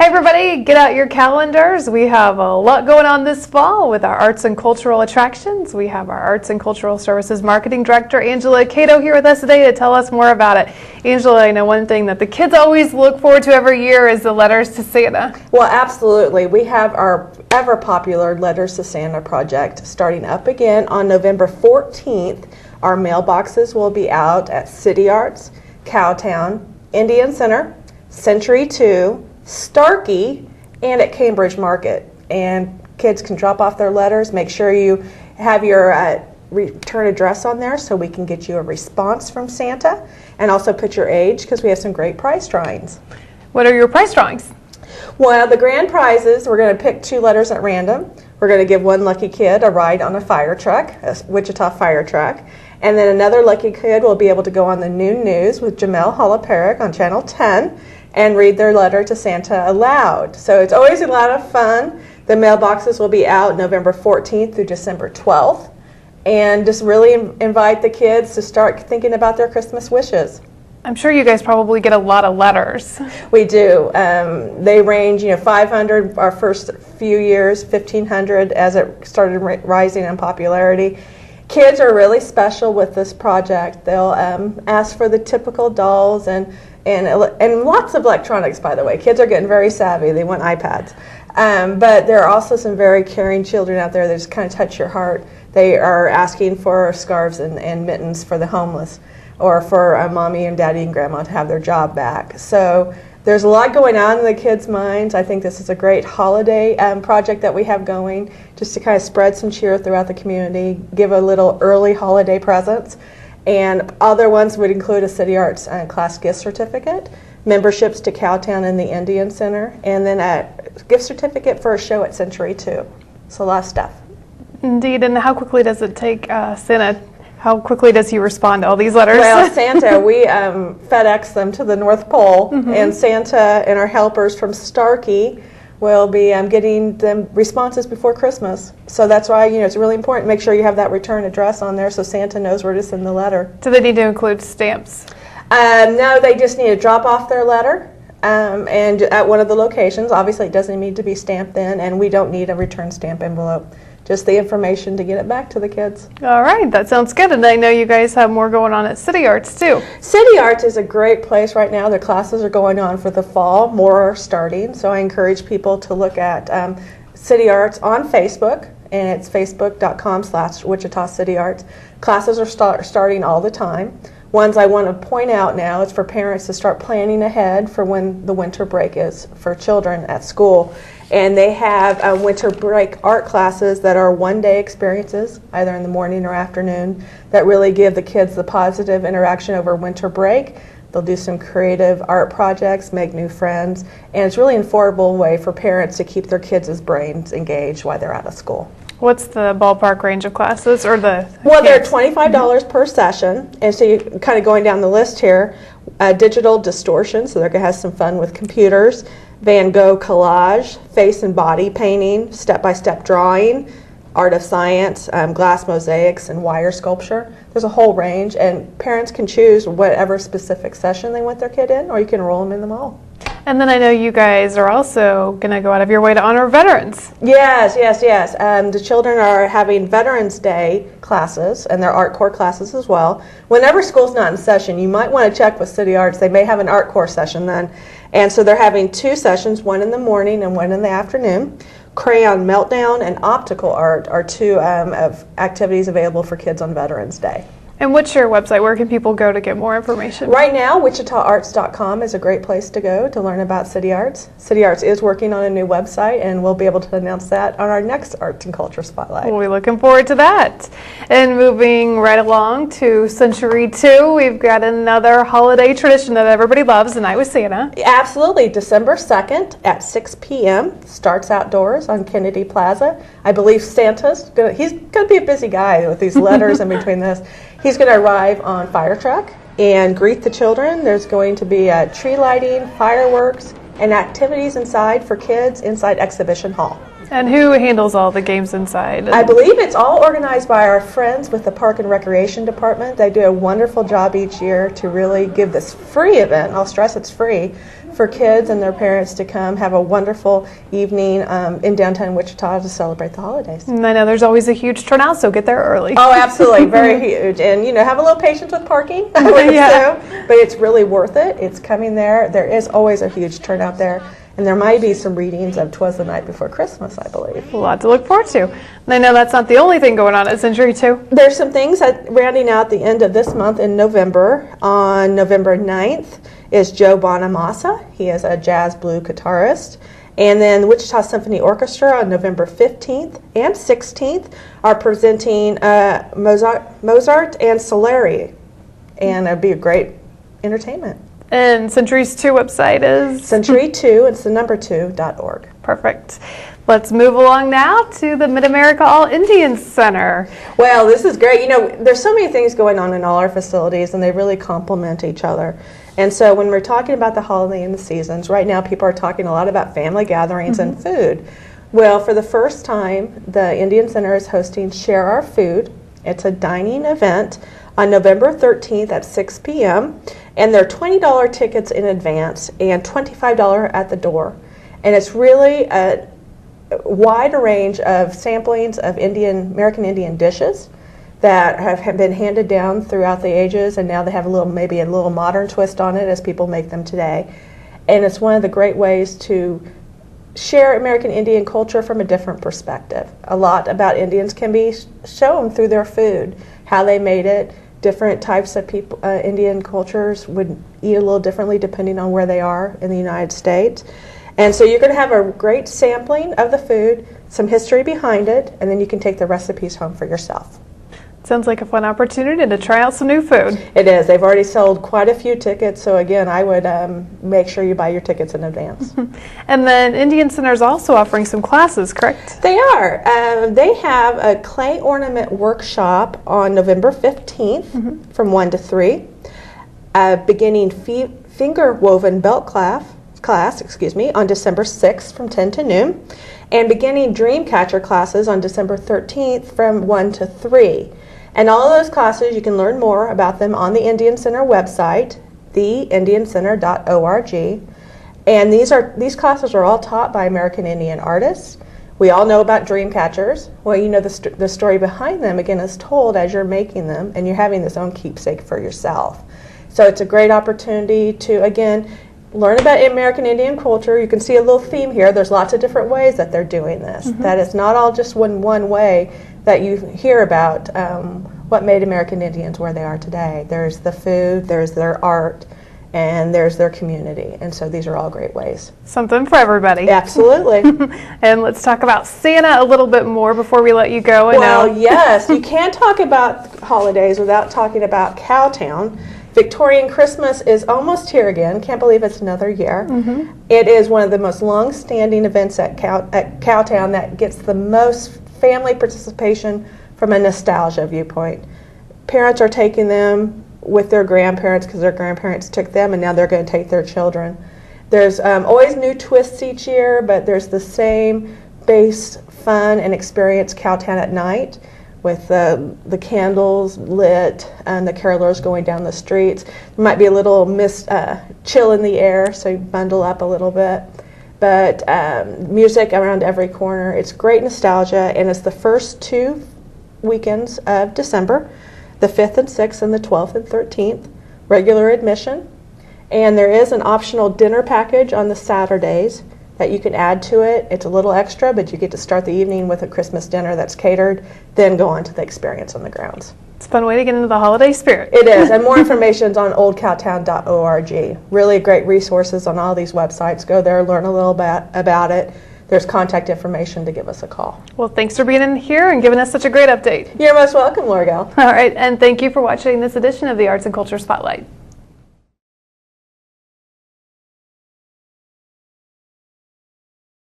everybody, get out your calendars. We have a lot going on this fall with our arts and cultural attractions. We have our Arts and Cultural Services Marketing Director, Angela Cato, here with us today to tell us more about it. Angela, I know one thing that the kids always look forward to every year is the Letters to Santa. Well, absolutely. We have our ever popular Letters to Santa project starting up again on November 14th. Our mailboxes will be out at City Arts, Cowtown, Indian Center, Century 2, Starkey, and at Cambridge Market. And kids can drop off their letters. Make sure you have your return address on there so we can get you a response from Santa, and also put your age because we have some great prize drawings. What are your prize drawings? Well, the grand prizes, we're going to pick 2 letters at random. We're going to give one lucky kid a ride on a fire truck, a Wichita fire truck. And then another lucky kid will be able to go on the noon news with Jamel Holoparik on Channel 10 and read their letter to Santa aloud. So it's always a lot of fun. The mailboxes will be out November 14th through December 12th. And just really invite the kids to start thinking about their Christmas wishes. I'm sure you guys probably get a lot of letters. We do. They range, 500 our first few years, 1,500 as it started rising in popularity. Kids are really special with this project. They'll ask for the typical dolls and lots of electronics, by the way. Kids are getting very savvy. They want iPads. But there are also some very caring children out there that just kind of touch your heart. They are asking for scarves and mittens for the homeless, or for mommy and daddy and grandma to have their job back. So there's a lot going on in the kids' minds. I think this is a great holiday project that we have going, just to kind of spread some cheer throughout the community, give a little early holiday presents. And other ones would include a City Arts class gift certificate, memberships to Cowtown and the Indian Center, and then a gift certificate for a show at Century 2. So a lot of stuff. Indeed. And how quickly does it take Santa? How quickly does he respond to all these letters? Well, Santa, we FedEx them to the North Pole, and Santa and our helpers from Starkey will be getting them responses before Christmas. So that's why it's really important. Make sure you have that return address on there so Santa knows where to send the letter. Do they need to include stamps? No, they just need to drop off their letter and at one of the locations. Obviously, it doesn't need to be stamped in, and we don't need a return stamp envelope. Just the information to get it back to the kids. All right, that sounds good. And I know you guys have more going on at City Arts too. City Arts is a great place right now. Their classes are going on for the fall. More are starting. So I encourage people to look at City Arts on Facebook, and it's facebook.com/Wichita City Arts. Classes are starting all the time. Ones I want to point out now is for parents to start planning ahead for when the winter break is for children at school. And they have winter break art classes that are one-day experiences, either in the morning or afternoon, that really give the kids the positive interaction over winter break. They'll do some creative art projects, make new friends, and it's really an affordable way for parents to keep their kids' brains engaged while they're out of school. What's the ballpark range of classes, or the? Well, they're $25 per session, and so you're kind of going down the list here. Digital distortion, so they're going to have some fun with computers. Van Gogh collage, face and body painting, step-by-step drawing, art of science, glass mosaics, and wire sculpture. There's a whole range, and parents can choose whatever specific session they want their kid in, or you can enroll them in them all. And then I know you guys are also going to go out of your way to honor veterans. Yes. The children are having Veterans Day classes, and their art core classes as well. Whenever school's not in session, you might want to check with City Arts. They may have an art core session then. And so they're having 2 sessions, one in the morning and one in the afternoon. Crayon Meltdown and optical art are 2 of activities available for kids on Veterans Day. And what's your website? Where can people go to get more information? Right now, WichitaArts.com is a great place to go to learn about City Arts. City Arts is working on a new website, and we'll be able to announce that on our next Arts and Culture Spotlight. We'll be looking forward to that. And moving right along to Century 2, we've got another holiday tradition that everybody loves, The Night with Santa. Absolutely. December 2nd at 6 p.m. starts outdoors on Kennedy Plaza. I believe Santa's he's going to be a busy guy with these letters in between this. He's going to arrive on fire truck and greet the children. There's going to be tree lighting, fireworks, and activities inside for kids inside Exhibition Hall. And who handles all the games inside? I believe it's all organized by our friends with the Park and Recreation Department. They do a wonderful job each year to really give this free event, I'll stress it's free, for kids and their parents to come have a wonderful evening in downtown Wichita to celebrate the holidays. And I know there's always a huge turnout, so get there early. Oh, absolutely, very huge. And have a little patience with parking, I would assume, but it's really worth it. It's coming there. There is always a huge turnout there. And there might be some readings of 'Twas the Night Before Christmas, I believe. A lot to look forward to. And I know that's not the only thing going on at Century 2. There's some things that rounding out the end of this month in November. On November 9th is Joe Bonamassa. He is a jazz blue guitarist. And then the Wichita Symphony Orchestra on November 15th and 16th are presenting Mozart and Salieri. And it'll be a great entertainment. And Century's 2 website is? Century 2, it's the number 2.org. Perfect. Let's move along now to the Mid-America All Indians Center. Well, this is great. There's so many things going on in all our facilities, and they really complement each other. And so when we're talking about the holiday and the seasons, right now people are talking a lot about family gatherings and food. Well, for the first time, the Indian Center is hosting Share Our Food. It's a dining event on November 13th at 6 p.m. And they're $20 tickets in advance and $25 at the door. And it's really a wide range of samplings of American Indian dishes that have been handed down throughout the ages, and now they have maybe a little modern twist on it as people make them today. And it's one of the great ways to share American Indian culture from a different perspective. A lot about Indians can be shown through their food, how they made it. Different types of people, Indian cultures would eat a little differently depending on where they are in the United States. And so you're going to have a great sampling of the food, some history behind it, and then you can take the recipes home for yourself. Sounds like a fun opportunity to try out some new food. It is. They've already sold quite a few tickets, so again, I would make sure you buy your tickets in advance. And then Indian Center is also offering some classes, correct? They are. They have a clay ornament workshop on November 15th from 1 to 3, beginning finger woven belt class on December 6th from 10 to noon, and beginning dream catcher classes on December 13th from 1 to 3. And all of those classes, you can learn more about them on the Indian Center website, theindiancenter.org. And these classes are all taught by American Indian artists. We all know about dream catchers. Well, the story behind them, again, is told as you're making them, and you're having this own keepsake for yourself. So it's a great opportunity to, again, learn about American Indian culture. You can see a little theme here. There's lots of different ways that they're doing this. That it's not all just one way that you hear about what made American Indians where they are today. There's the food, there's their art, and there's their community. And so these are all great ways. Something for everybody. Absolutely. And let's talk about Santa a little bit more before we let you go. Well, yes. You can't talk about holidays without talking about Cowtown. Victorian Christmas is almost here again. Can't believe it's another year. It is one of the most long-standing events at Cowtown that gets the most family participation from a nostalgia viewpoint. Parents are taking them with their grandparents because their grandparents took them, and now they're going to take their children. There's always new twists each year, but there's the same base fun and experience Cowtown at night, with the candles lit and the carolers going down the streets. There might be a little chill in the air, so you bundle up a little bit. But music around every corner. It's great nostalgia, and it's the first 2 weekends of December, the 5th and 6th and the 12th and 13th, regular admission. And there is an optional dinner package on the Saturdays that you can add to it. It's a little extra, but you get to start the evening with a Christmas dinner that's catered, then go on to the experience on the grounds. It's a fun way to get into the holiday spirit. It is, and more information is on oldcowtown.org. Really great resources on all these websites. Go there, learn a little bit about it. There's contact information to give us a call. Well, thanks for being in here and giving us such a great update. You're most welcome, Lorgel. All right, and thank you for watching this edition of the Arts and Culture Spotlight.